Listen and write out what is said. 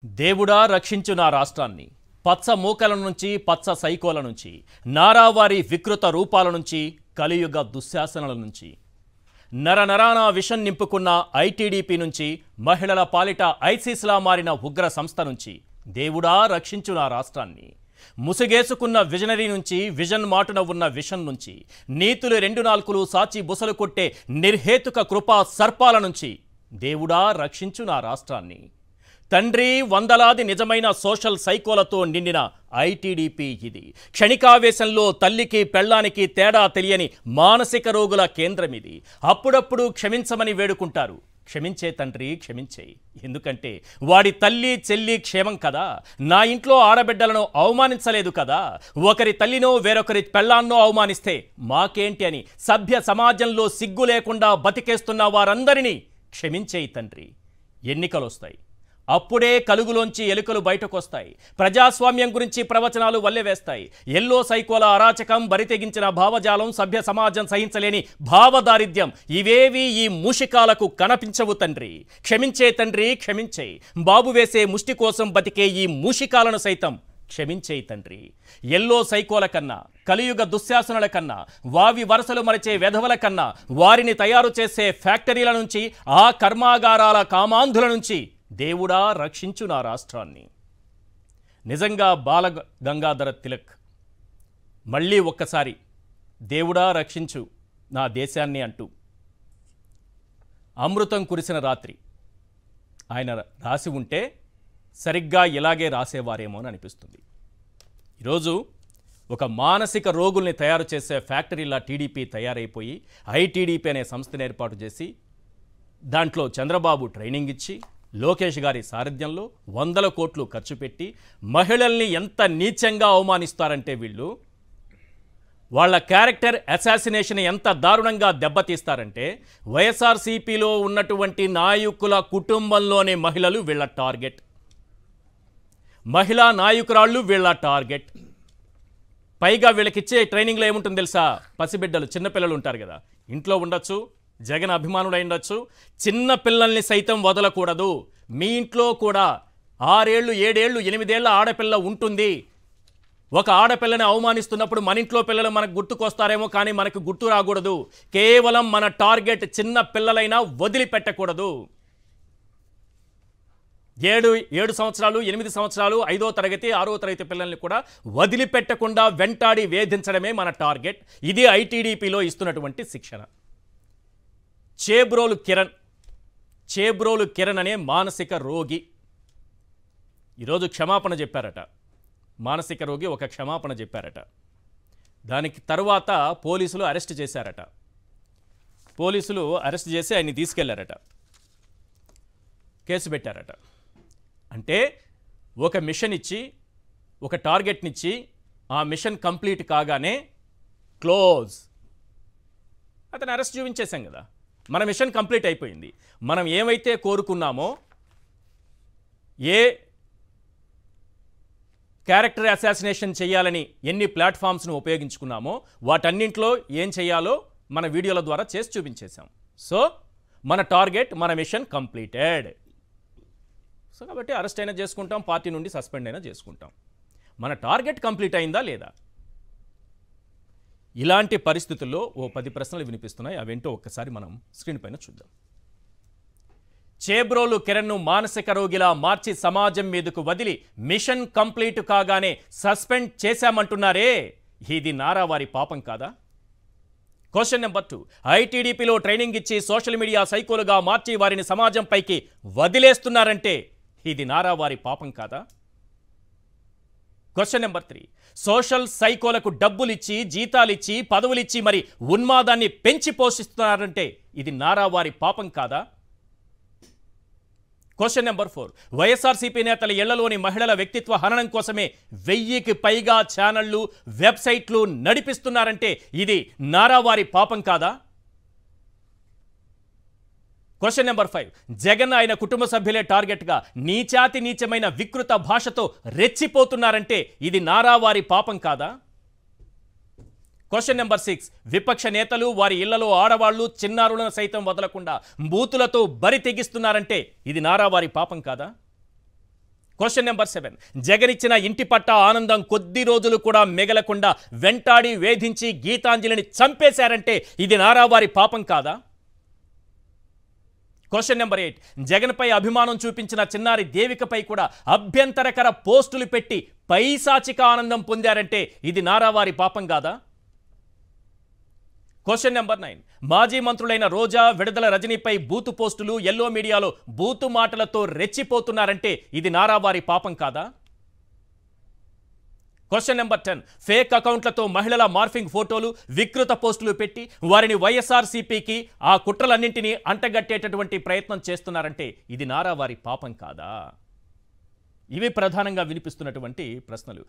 దేవుడా రక్షించు నా రాష్ట్రాన్ని పచ్చ మూకల నుంచి పచ్చ సైకోల నుంచి నారావారి వికృత రూపాల నుంచి కలియుగ దుశ్శాసనల నుంచి నరనరాన విషం నింపుకున్న ఐటీడీపీ నుంచి మహిళల పాలిట ఐసిస్లా మారిన ఉగ్ర సంస్థ నుంచి దేవుడా రక్షించు నా రాష్ట్రాన్ని ముసుగేసుకున్న విజనరీ నుంచి విజన్ మాటున ఉన్న విషన్ నుంచి నీతులు రెండు నాల్కులు సాచి బుసలు కొట్టే నిర్హేతుక కృపా సర్పాల నుంచి దేవుడా రక్షించు నా రాష్ట్రాన్ని తండ్రి వందలాది నిజమైన సోషల్ సైకోలతో నిండిన ఐటీడీపీ ఇది క్షణికావేశంలో తల్లికి పెళ్ళానికి తేడా తెలియని మానసిక రోగుల కేంద్రం ఇది అప్పుడప్పుడు క్షమించమని వేడుకుంటారు క్షమించే తండ్రి క్షమించేయి ఎందుకంటే వాడి తల్లి చెల్లి క్షేమం కదా నా ఇంట్లో ఆడబిడ్డలను అవమానించలేదు కదా ఒకరి తల్లినో వేరొకరి పెళ్ళాన్నో అవమానిస్తే మాకేంటి అని సభ్య సమాజంలో సిగ్గు లేకుండా బతికేస్తున్న వారందరినీ క్షమించేయి తండ్రి ఎన్నికలు వస్తాయి అప్పుడే కలుగులోంచి ఎలుకలు బయటకొస్తాయి ప్రజాస్వామ్యం గురించి ప్రవచనాలు వల్లెవేస్తాయి ఎల్లో సైకోల అరాచకం బరితెగించిన భావజాలం సభ్య సమాజం సహించలేని భావదారిద్ర్యం ఇవేవి ఈ మూషికాలకు కనిపించవు తండ్రి క్షమించే తండ్రి క్షమించే బాబు వేసే ముష్టి కోసం బతికే ఈ మూషికాలను సైతం క్షమించేయి తండ్రి ఎల్లో సైకోల కన్నా కలియుగ దుశ్శాసనుల కన్నా వావి వరసలు మరచే వెధవల కన్నా వారిని తయారు చేసే ఫ్యాక్టరీల నుంచి ఆ కర్మాగారాల కామాంధుల నుంచి దేవుడా రక్షించు నా రాష్ట్రాన్ని నిజంగా బాల గంగాధర తిలక్ మళ్ళీ ఒక్కసారి దేవుడా రక్షించు నా దేశాన్ని అంటూ అమృతం కురిసిన రాత్రి ఆయన రాసి ఉంటే సరిగ్గా ఇలాగే రాసేవారేమో అని అనిపిస్తుంది ఈరోజు ఒక మానసిక రోగుల్ని తయారు చేసే ఫ్యాక్టరీలా టీడీపీ తయారైపోయి ఐటీడీపీ అనే సంస్థను ఏర్పాటు చేసి దాంట్లో చంద్రబాబు ట్రైనింగ్ ఇచ్చి లోకేష్ గారి సారథ్యంలో 100 కోట్లు ఖర్చు పెట్టి మహిళల్ని ఎంత నీచంగా అవమానిస్తారంటే వీళ్ళు వాళ్ళ క్యారెక్టర్ అసాసినేషన్ ఎంత దారుణంగా దెబ్బతీస్తారంటే వైఎస్ఆర్సీపీలో ఉన్నటువంటి నాయకుల కుటుంబంలోని మహిళలు వీళ్ళ టార్గెట్ మహిళా నాయకురాళ్ళు వీళ్ళ టార్గెట్ పైగా వీళ్ళకిచ్చే ట్రైనింగ్లో ఏముంటుంది తెలుసా పసిబిడ్డలు చిన్నపిల్లలు ఉంటారు కదా ఇంట్లో ఉండొచ్చు జగన్ అభిమానుడై ఉండొచ్చు చిన్న పిల్లల్ని సైతం వదలకూడదు మీ ఇంట్లో కూడా 6 ఏళ్ళు 7 ఏళ్ళు 8 ఏళ్ల ఆడపిల్ల ఉంటుంది ఒక ఆడపిల్లని అవమానిస్తున్నప్పుడు మన ఇంట్లో పిల్లలు మనకు గుర్తుకొస్తారేమో కానీ మనకు గుర్తు రాకూడదు కేవలం మన టార్గెట్ చిన్న పిల్లలైనా వదిలిపెట్టకూడదు 7 సంవత్సరాలు 8 సంవత్సరాలు 5వ తరగతి 6వ తరగతి పిల్లల్ని కూడా వదిలిపెట్టకుండా వెంటాడి వేధించడమే మన టార్గెట్ ఇది ఐటీడీపీలో ఇస్తున్నటువంటి శిక్షణ చేబ్రోలు కిరణ్ అనే మానసిక రోగి ఈరోజు క్షమాపణ చెప్పారట మానసిక రోగి ఒక క్షమాపణ చెప్పారట దానికి తర్వాత పోలీసులు అరెస్ట్ చేశారట పోలీసులు అరెస్ట్ చేసి ఆయన్ని తీసుకెళ్లారట కేసు పెట్టారట అంటే ఒక మిషన్ ఇచ్చి ఒక టార్గెట్నిచ్చి ఆ మిషన్ కంప్లీట్ కాగానే క్లోజ్ అతను అరెస్ట్ చూపించేశాం కదా మన మిషన్ కంప్లీట్ అయిపోయింది మనం ఏమైతే కోరుకున్నామో ఏ క్యారెక్టర్ అసాసినేషన్ చేయాలని ఎన్ని ప్లాట్ఫామ్స్ను ఉపయోగించుకున్నామో వాటన్నింటిలో ఏం చేయాలో మన వీడియోల ద్వారా చేసి చూపించేశాం సో మన టార్గెట్ మన మిషన్ కంప్లీటెడ్ సో కాబట్టి అరెస్ట్ అయినా చేసుకుంటాం పార్టీ నుండి సస్పెండ్ అయినా చేసుకుంటాం మన టార్గెట్ కంప్లీట్ అయిందా లేదా ఇలాంటి పరిస్థితుల్లో ఓ 10 ప్రశ్నలు వినిపిస్తున్నాయి అవేంటో ఒక్కసారి మనం స్క్రీన్ పైన చూద్దాం చేబ్రోలు కిరణ్ను మానసిక రోగిలా మార్చి సమాజం మీదకు వదిలి మిషన్ కంప్లీట్ కాగానే సస్పెండ్ చేశామంటున్నారే ఇది నారావారి పాపం కాదా క్వశ్చన్ నెంబర్ 2 ఐటీడీపీలో ట్రైనింగ్ ఇచ్చి సోషల్ మీడియా సైకోలుగా మార్చి వారిని సమాజం పైకి వదిలేస్తున్నారంటే ఇది నారావారి పాపం కాదా క్వశ్చన్ నెంబర్ 3 సోషల్ సైకోలకు డబ్బులిచ్చి జీతాలిచ్చి పదవులిచ్చి మరి ఉన్మాదాన్ని పెంచి పోషిస్తున్నారంటే ఇది నారావారి పాపం కాదా క్వశ్చన్ నెంబర్ 4 వైఎస్ఆర్సీపీ నేతల ఇళ్లలోని మహిళల వ్యక్తిత్వ హననం కోసమే 1000కి పైగా ఛానళ్లు వెబ్సైట్లు నడిపిస్తున్నారంటే ఇది నారావారి పాపం కాదా క్వశ్చన్ నెంబర్ 5 జగన్ ఆయన కుటుంబ సభ్యులే టార్గెట్గా నీచాతి నీచమైన వికృత భాషతో రెచ్చిపోతున్నారంటే ఇది నారావారి పాపం కాదా క్వశ్చన్ నెంబర్ 6 విపక్ష నేతలు వారి ఇళ్లలో ఆడవాళ్లు చిన్నారులను సైతం వదలకుండా బూతులతో బరి తెగిస్తున్నారంటే ఇది నారావారి పాపం కాదా క్వశ్చన్ నెంబర్ 7. జగన్ ఇచ్చిన ఇంటి పట్ట ఆనందం కొద్ది రోజులు కూడా మిగలకుండా వెంటాడి వేధించి గీతాంజలిని చంపేశారంటే ఇది నారావారి పాపం కాదా? Question number 8. జగన్పై అభిమానం చూపించిన చిన్నారి దేవికపై కూడా అభ్యంతరకర పోస్టులు పెట్టి పైశాచిక ఆనందం పొందారంటే ఇది నారావారి పాపం కాదా? Question number 9. మాజీ మంత్రులైన రోజా, విడుదల రజనీపై బూతు పోస్టులు, ఎల్లో మీడియాలో బూతు మాటలతో రెచ్చిపోతున్నారంటే ఇది నారావారి పాపం కాదా? Question number 10. ఫేక్ అకౌంట్లతో మహిళల మార్ఫింగ్ ఫోటోలు, వికృత పోస్టులు పెట్టి వారిని వైఎస్ఆర్సీపీకి ఆ కుట్రలన్నింటినీ అంటగట్టేటటువంటి ప్రయత్నం చేస్తున్నారంటే ఇది నారావారి పాపం కాదా? ఇవి ప్రధానంగా వినిపిస్తున్నటువంటి ప్రశ్నలు.